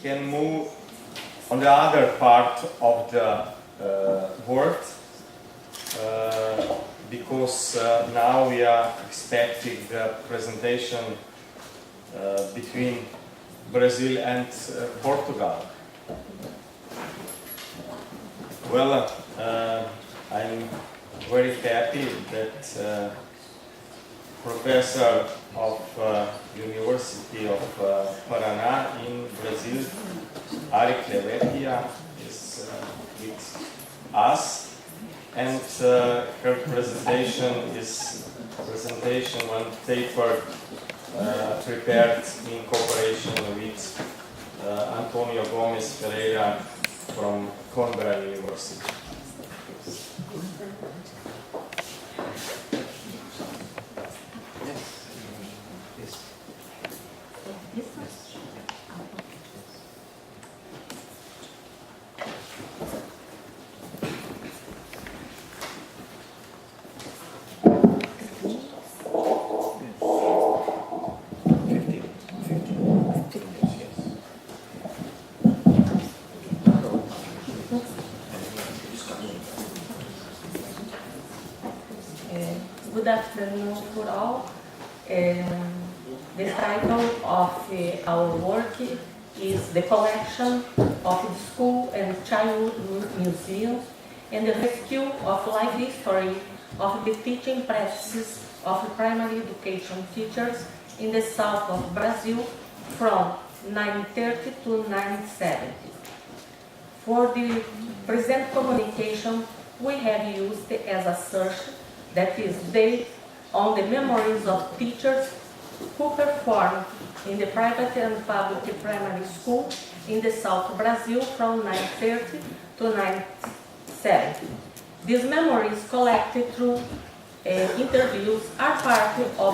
can move on the other part of the world, because now we are expecting the presentation between Brazil and Portugal. Well, I'm very happy that professor of University of Paraná in Brazil, Ariclê Vechia, is with us, and her presentation is one paper prepared in cooperation with Antonio Gomes Ferreira from Coimbra University. Good afternoon for all. The title of our work is The Collection of the School and Childhood Museums and the Rescue of Life History of the Teaching Practices of Primary Education Teachers in the south of Brazil from 1930 to 1970. For the present communication, we have used as a search that is based on the memories of teachers who performed in the private and public primary school in the South Brazil from 1930 to 1970. These memories collected through interviews are part of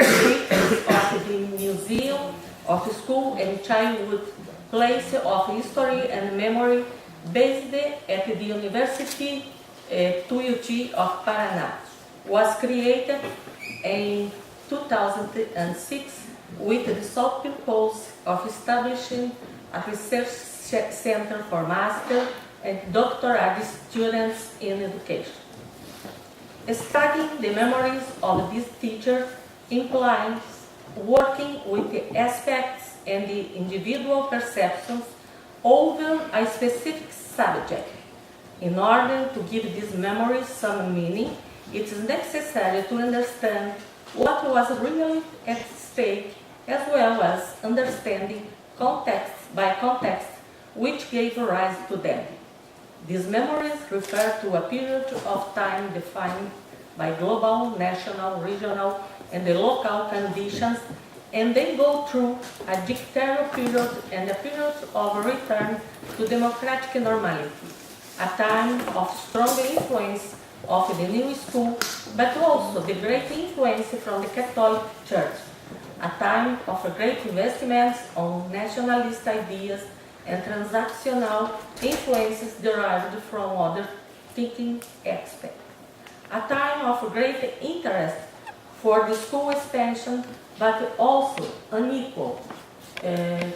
the Museum of School and Childhood Place of History and Memory based at the University Tuiuti of Paraná. Was created in 2006 with the sole purpose of establishing a research center for master and doctorate students in education. Studying the memories of these teachers implies working with the aspects and the individual perceptions over a specific subject. In order to give these memories some meaning, it is necessary to understand what was really at stake, as well as understanding context by context which gave rise to them. These memories refer to a period of time defined by global, national, regional, and the local conditions, and they go through a dictatorial period and a period of return to democratic normality, a time of strong influence of the new school, but also the great influence from the Catholic Church, a time of great investments on nationalist ideas and transactional influences derived from other thinking aspects, a time of great interest for the school expansion, but also unequal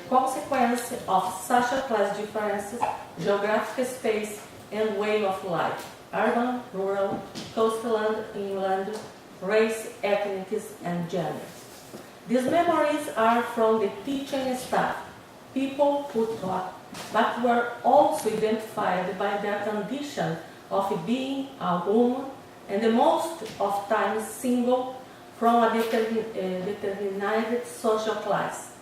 consequence of social class differences, geographic space, and way of life. Urban, rural, coastal, inland, race, ethnics, and gender. These memories are from the teaching staff, people who taught, but were also identified by their condition of being a woman and the most of times single from a determined social class.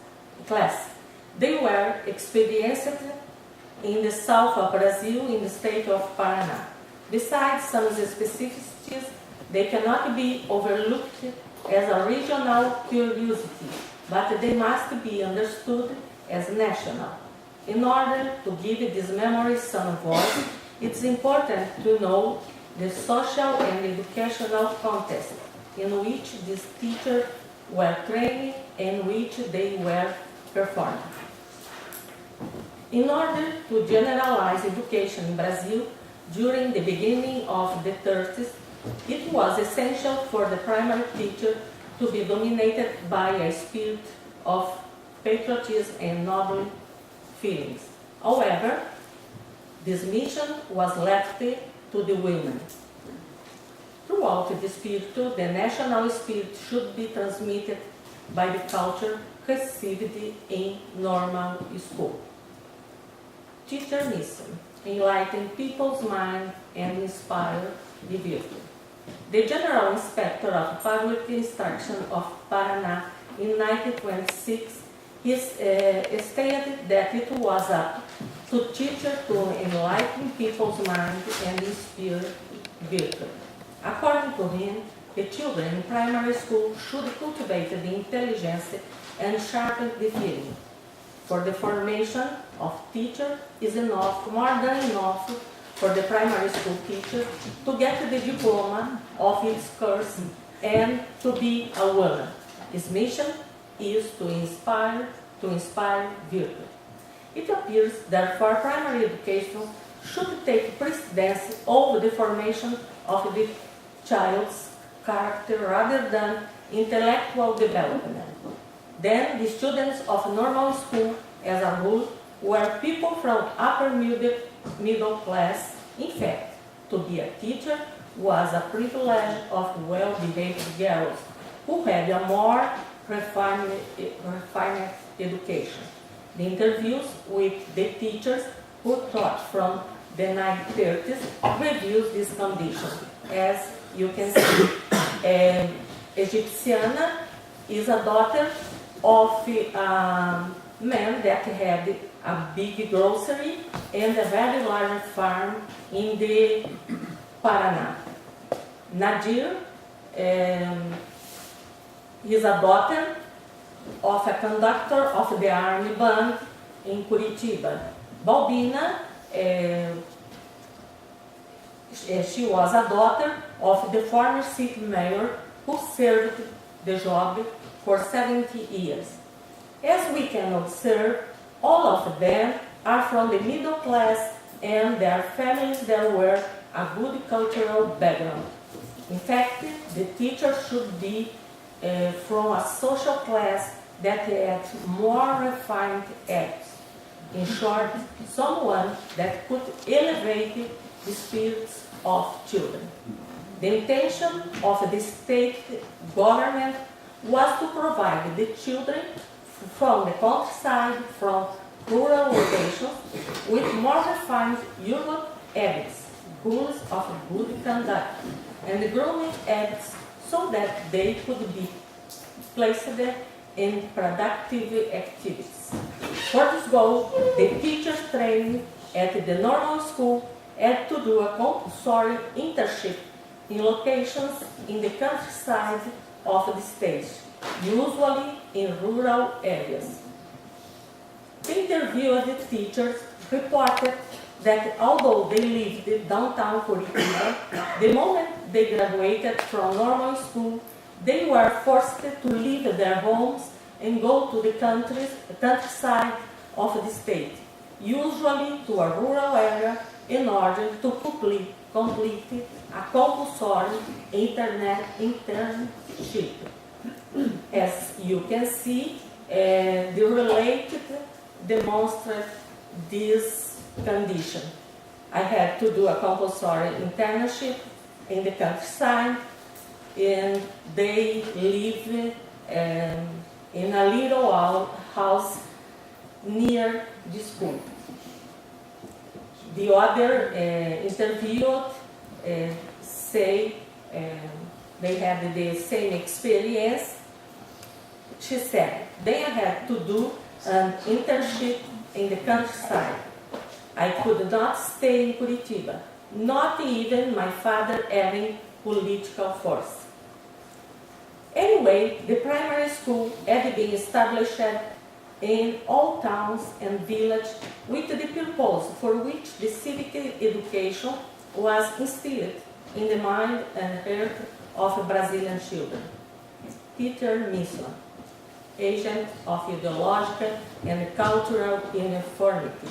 They were experienced in the south of Brazil in the state of Paraná. Besides some specificities, they cannot be overlooked as a regional curiosity, but they must be understood as national. In order to give these memories some voice, it's important to know the social and educational context in which these teachers were trained and which they were performing. In order to generalize education in Brazil, during the beginning of the 30s, it was essential for the primary teacher to be dominated by a spirit of patriotism and noble feelings. However, this mission was left to the women. Throughout the spirit, the national spirit should be transmitted by the culture received in normal school. Teacher mission: enlighten people's mind and inspire the virtue. The General Inspector of Public Instruction of Paraná in 1926 stated that it was up to teachers to enlighten people's mind and inspire virtue. According to him, the children in primary school should cultivate the intelligence and sharpen the feeling. For the formation of teachers is enough, more than enough, for the primary school teacher to get the diploma of its course and to be a woman. His mission is to inspire virtue. It appears, therefore, primary education should take precedence over the formation of the child's character rather than intellectual development. Then the students of normal school, as a rule, were people from upper middle class. In fact, to be a teacher was a privilege of well-behaved girls who had a more refined education. The interviews with the teachers who taught from the 1930s reveals this condition. As you can see, Egyptiana is a daughter of a man that had a big grocery and a very large farm in the Paraná. Nadir is a daughter of a conductor of the army band in Curitiba. Balbina, she was a daughter of the former city mayor who served the job for 70 years. As we can observe, all of them are from the middle class and their families there were a good cultural background. In fact, the teacher should be from a social class that had more refined habits. In short, someone that could elevate the spirits of children. The intention of the state government was to provide the children from the countryside, from rural locations, with more refined urban habits, rules of good conduct, and grooming habits so that they could be placed in productive activities. For this goal, the teachers trained at the normal school had to do a compulsory internship in locations in the countryside of the state, usually in rural areas. The interviewed teachers reported that although they lived downtown Curitiba, the moment they graduated from normal school, they were forced to leave their homes and go to the countryside of the state, usually to a rural area, in order to complete a compulsory internship. As you can see, the related demonstrate this condition. I had to do a compulsory internship in the countryside, and they live in a little house near the school. The other interviewed say they had the same experience. She said, then I had to do an internship in the countryside. I could not stay in Curitiba, not even my father having political force. Anyway, the primary school had been established in all towns and villages with the purpose for which the civic education was instilled in the mind and heart of Brazilian children. Peter Misla, agent of ideological and cultural uniformity.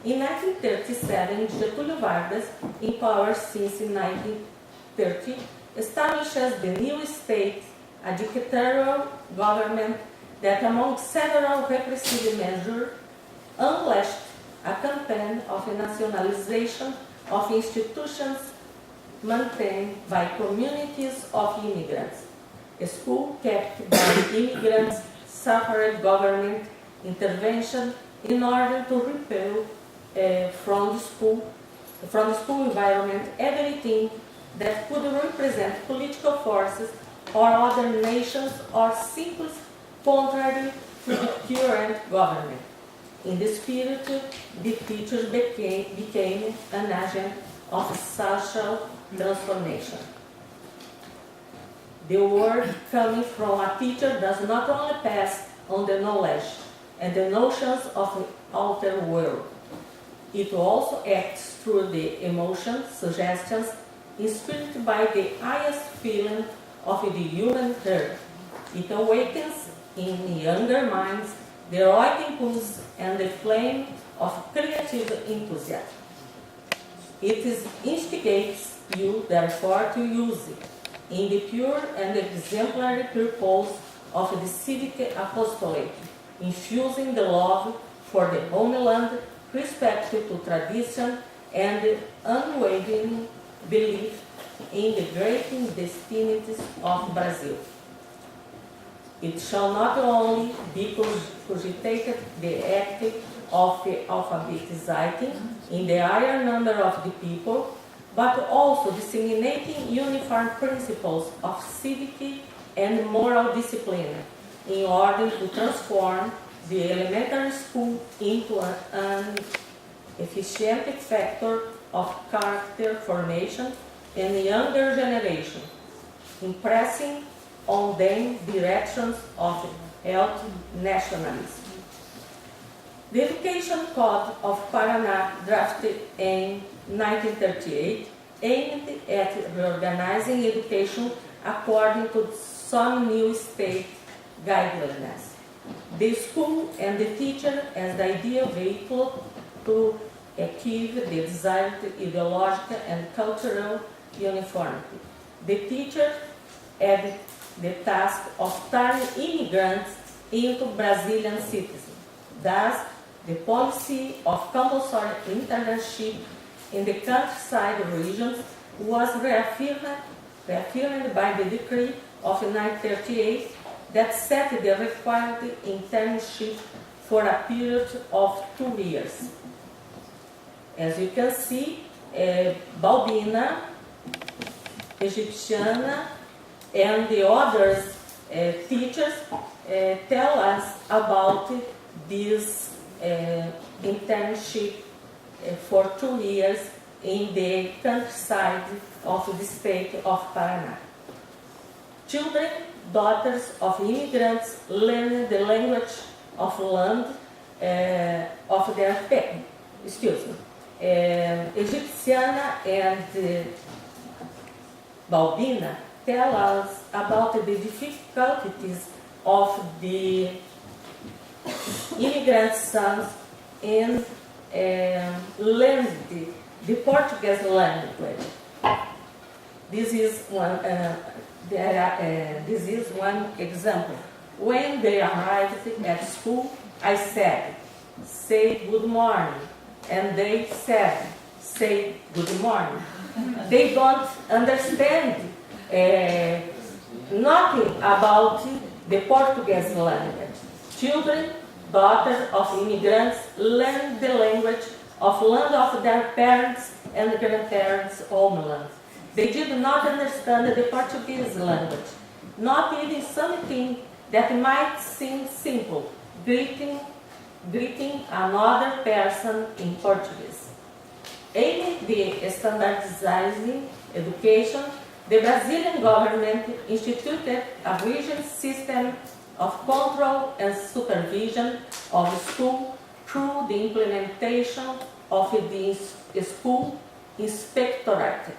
In 1937, Getúlio Vargas, in power since 1930, establishes the new state, a dictatorial government that, among several repressive measures, unleashed a campaign of nationalization of institutions maintained by communities of immigrants. A school kept by immigrants suffered government intervention in order to repel from the school environment everything that could represent political forces or other nations or simply contrary to the current government. In this spirit, the teachers became an agent of social transformation. The word coming from a teacher does not only pass on the knowledge and the notions of the outer world. It also acts through the emotions, suggestions, inspired by the highest feeling of the human heart. It awakens in younger minds the heroic impulse and the flame of creative enthusiasm. It instigates you, therefore, to use it in the pure and exemplary purpose of the civic apostolate, infusing the love for the homeland, respect to tradition, and the unwavering belief in the great destinies of Brazil. It shall not only be cogitated the act of alphabetizing in the higher number of the people, but also disseminating uniform principles of civic and moral discipline in order to transform the elementary school into an efficient factor of character formation in the younger generation, impressing on them directions of health nationalism. The Education Code of Paraná, drafted in 1938, aimed at reorganizing education according to some new state guidelines. The school and the teacher as the ideal vehicle to achieve the desired ideological and cultural uniformity. The teacher had the task of turning immigrants into Brazilian citizens. Thus, the policy of compulsory internship in the countryside regions was reaffirmed by the decree of 1938 that set the required internship for a period of 2 years. As you can see, Balbina, Egyptiana, and the others teachers tell us about this internship for 2 years in the countryside of the state of Paraná. Children, daughters of immigrants, learn the language of land of their parents. Egyptiana and Balbina tell us about the difficulties of the immigrant sons in learning the Portuguese language. This is one example. When they arrived at school, I said, "Say good morning," and they said, "Say good morning." They don't understand nothing about the Portuguese language. Children, daughters of immigrants, learn the language of land of their parents and grandparents' homeland. They did not understand the Portuguese language, not even something that might seem simple, greeting another person in Portuguese. Aiming the standardizing education, the Brazilian government instituted a rigid system of control and supervision of the school through the implementation of the school inspectorate.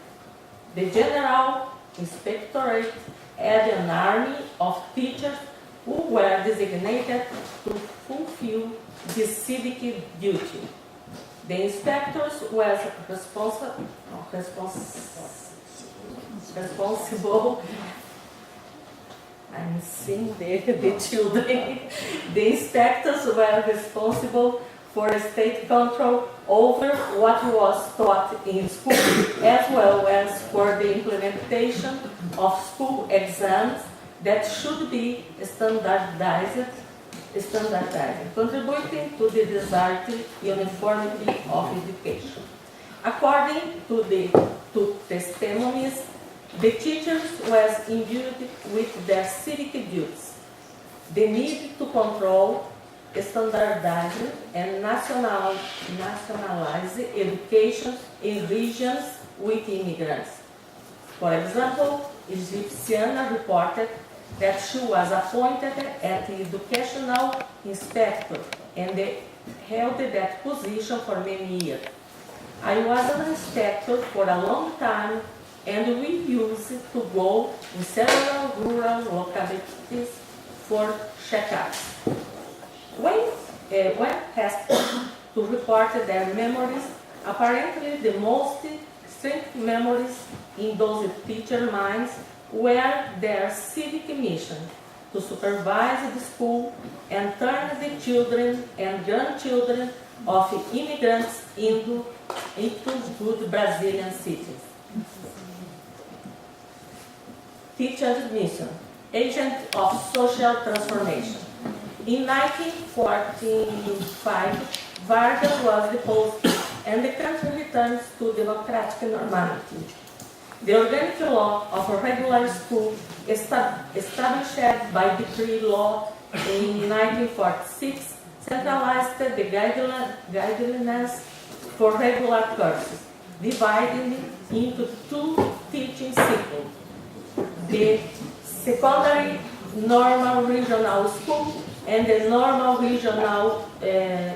The General Inspectorate had an army of teachers who were designated to fulfill this civic duty. The inspectors were responsible. I'm seeing the children. The inspectors were responsible for state control over what was taught in school, as well as for the implementation of school exams that should be standardized, contributing to the desired uniformity of education. According to the two testimonies, the teachers was imbued with their civic duties, the need to control, standardize, and nationalize education in regions with immigrants. For example, Egyptiana reported that she was appointed as educational inspector and held that position for many years. I was an inspector for a long time, and we used to go in several rural localities for checkups. When asked to report their memories, apparently the most strict memories in those teacher minds were their civic mission to supervise the school and turn the children and grandchildren of immigrants into good Brazilian citizens. Teacher's mission, agent of social transformation. In 1945, Vargas was deposed and the country returns to democratic normality. The organic law of a regular school established by decree law in 1946 centralized the guidelines for regular courses, dividing into two teaching cycles: the secondary normal regional school and the normal regional and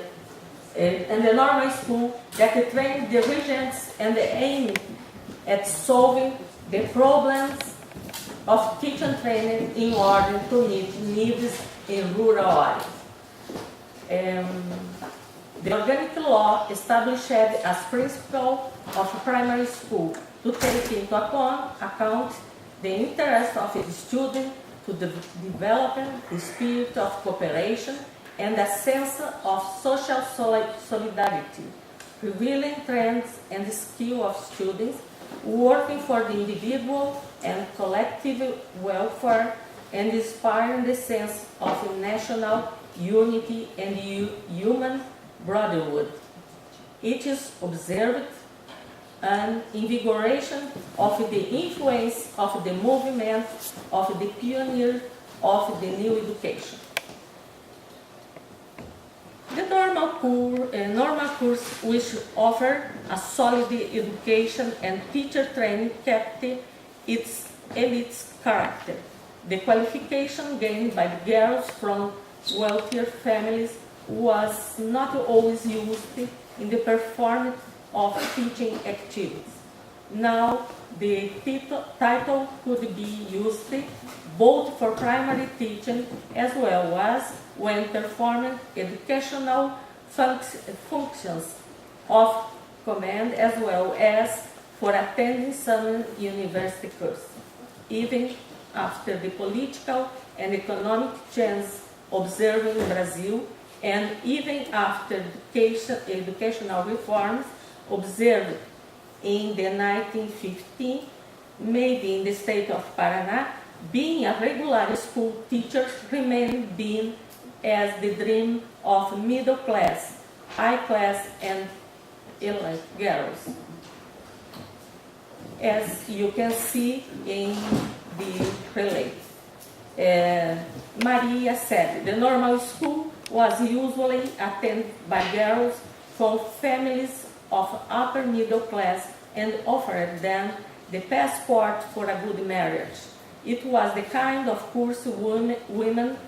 the normal school that trained the regents and the aim at solving the problems of teacher training in order to meet needs in rural areas. The organic law established as principle of primary school to take into account the interest of the student to develop the spirit of cooperation and a sense of social solidarity, revealing trends and the skill of students working for the individual and collective welfare and inspiring the sense of national unity and human brotherhood. It is observed an invigoration of the influence of the movement of the pioneer of the new education. The normal course which offered a solid education and teacher training kept its character. The qualification gained by the girls from wealthier families was not always used in the performance of teaching activities. Now, the title could be used both for primary teaching as well as when performing educational functions of command as well as for attending some university courses. Even after the political and economic changes observed in Brazil, and even after educational reforms observed in the 1915, maybe in the state of Paraná, being a regular school teacher remained being as the dream of middle class, high class, and elite girls. As you can see in the relay. Maria said the normal school was usually attended by girls from families of upper middle class and offered them the passport for a good marriage. It was the kind of course women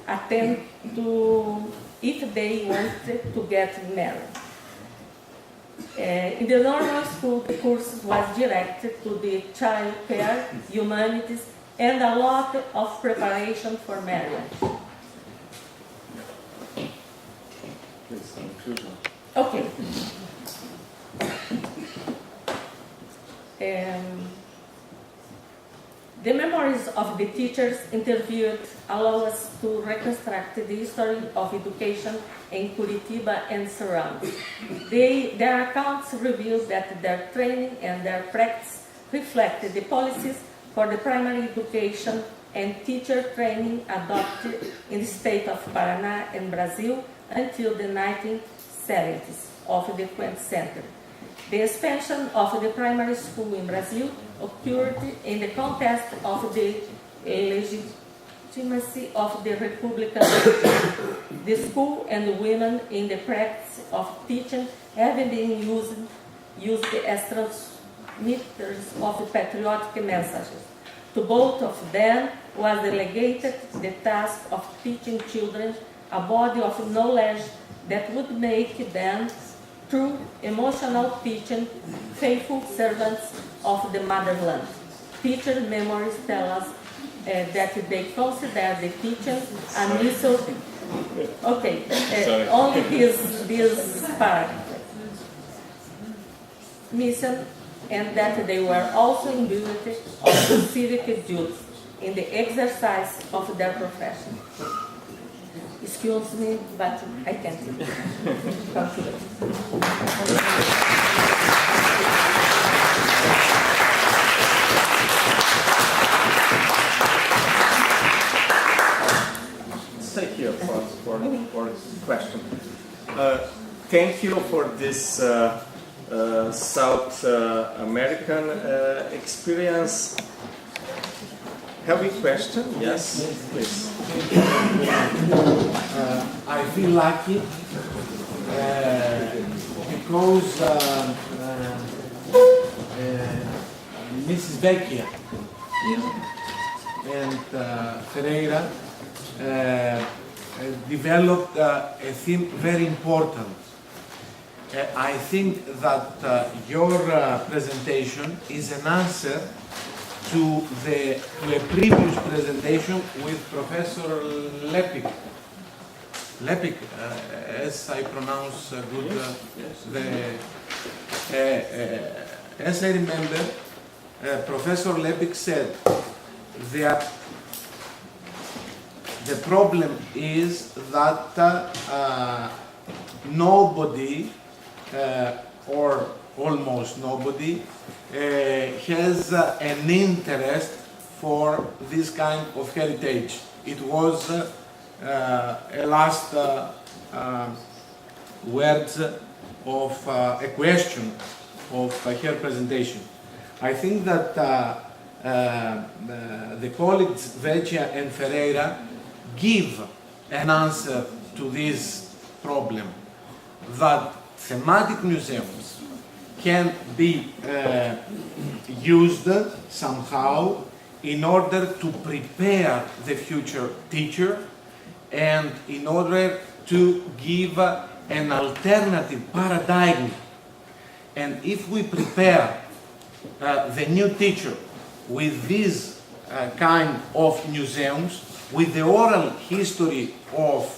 attend to if they wanted to get married. In the normal school, the course was directed to the child care, humanities, and a lot of preparation for marriage. Okay. The memories of the teachers interviewed allow us to reconstruct the history of education in Curitiba and surroundings. Their accounts reveal that their training and their practice reflected the policies for the primary education and teacher training adopted in the state of Paraná and Brazil until the 1970s of the 20th century. The expansion of the primary school in Brazil occurred in the context of the legitimacy of the Republican regime. The school and women in the practice of teaching have been used as transmitters of patriotic messages. To both of them was delegated the task of teaching children a body of knowledge that would make them, through emotional teaching, faithful servants of the motherland. Teacher memories tell us that they consider the teaching a mission. Okay, only this part. Mission, and that they were also imbued of civic duties in the exercise of their profession. Excuse me, but I can't continue. Thank you for this question. Thank you for this South American experience. Have we question? Yes, please. I feel lucky because Mrs. Vechia and Ferreira developed a theme very important. I think that your presentation is an answer to a previous presentation with Professor Lepik. Lepik, as I pronounce good, as I remember, Professor Lepik said that the problem is that nobody, or almost nobody, has an interest for this kind of heritage. It was a last words of a question of her presentation. I think that the colleagues Vechia and Ferreira give an answer to this problem, that thematic museums can be used somehow in order to prepare the future teacher and in order to give an alternative paradigm. And if we prepare the new teacher with this kind of museums, with the oral history of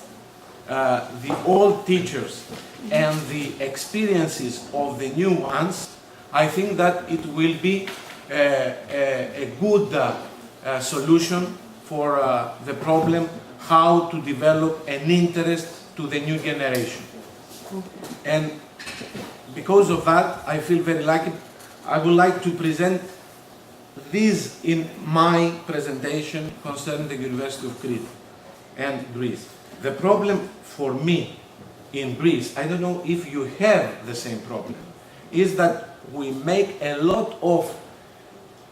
the old teachers and the experiences of the new ones, I think that it will be a good solution for the problem how to develop an interest to the new generation. And because of that, I feel very lucky. I would like to present this in my presentation concerning the University of Crete and Greece. The problem for me in Greece, I don't know if you have the same problem, is that we make a lot of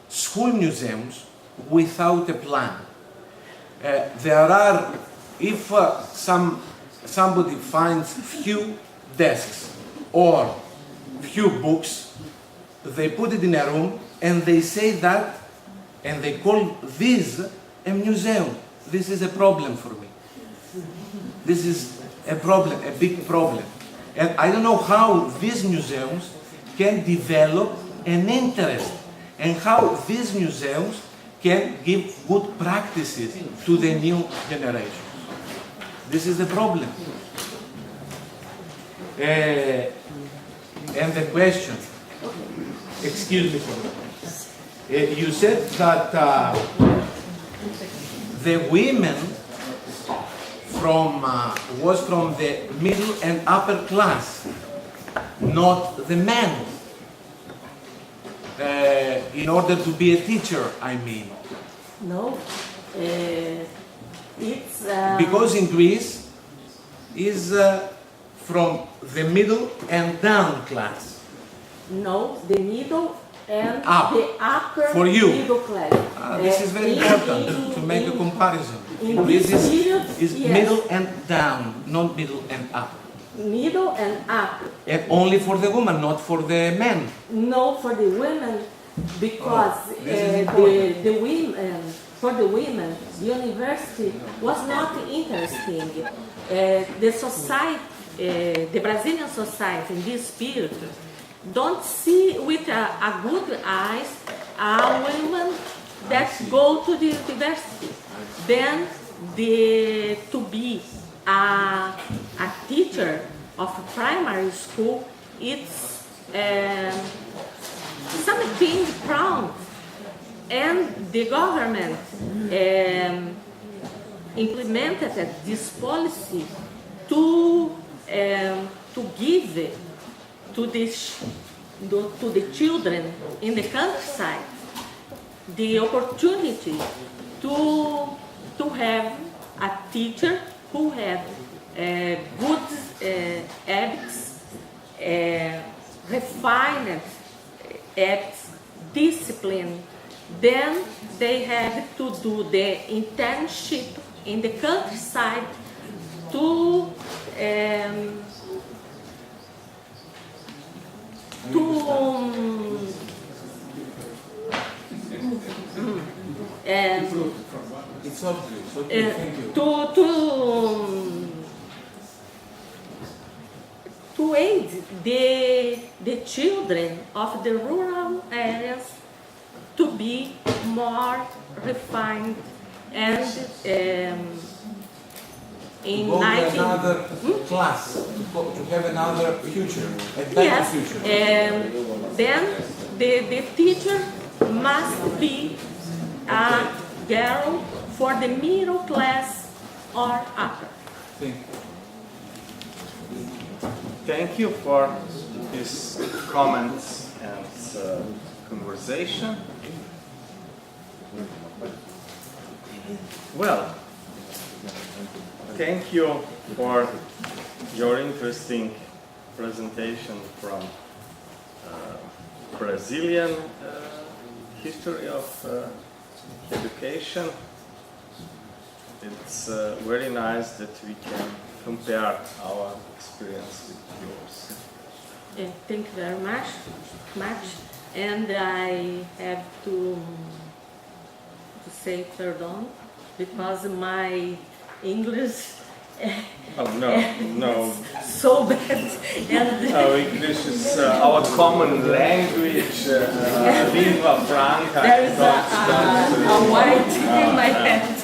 school museums without a plan. There are, if somebody finds few desks or few books, they put it in a room and they say that, and they call this a museum. This is a problem for me. This is a problem, a big problem. And I don't know how these museums can develop an interest and how these museums can give good practices to the new generation. This is the problem. And the question, excuse me for that. You said that the women was from the middle and upper class, not the men. In order to be a teacher, I mean. No, it's Because in Greece is from the middle and down class. no, the middle and Up. the upper For you. middle class. This is very important to make a comparison. in Greece this period, is yes. middle and down, not middle and up. Middle and up. And only for the woman, not for the men. No, for the women, because this is important. the women, for the women, the university was not interesting. The society, the Brazilian society in this period, don't see with a good eyes a women that go to the university. Then to be a teacher of a primary school, it's something proud, and the government implemented this policy to give to the children in the countryside the opportunity to have a teacher who had good habits, refined habits, discipline. Then they had to do the internship in the countryside to It's obvious. Okay, thank you. to aid the children of the rural areas to be more refined and in Go to 19 another class, to have another future, a better yes, future. then the teacher must be a girl for the middle class or upper. Thank you. Thank you for these comments and conversation. Well, thank you for your interesting presentation from Brazilian history of education. It's very nice that we can compare our experience with yours. Thank you very much. And I have to say pardon because my English Oh no. so bad. And English is our common language, lingua franca. there is a white in my head.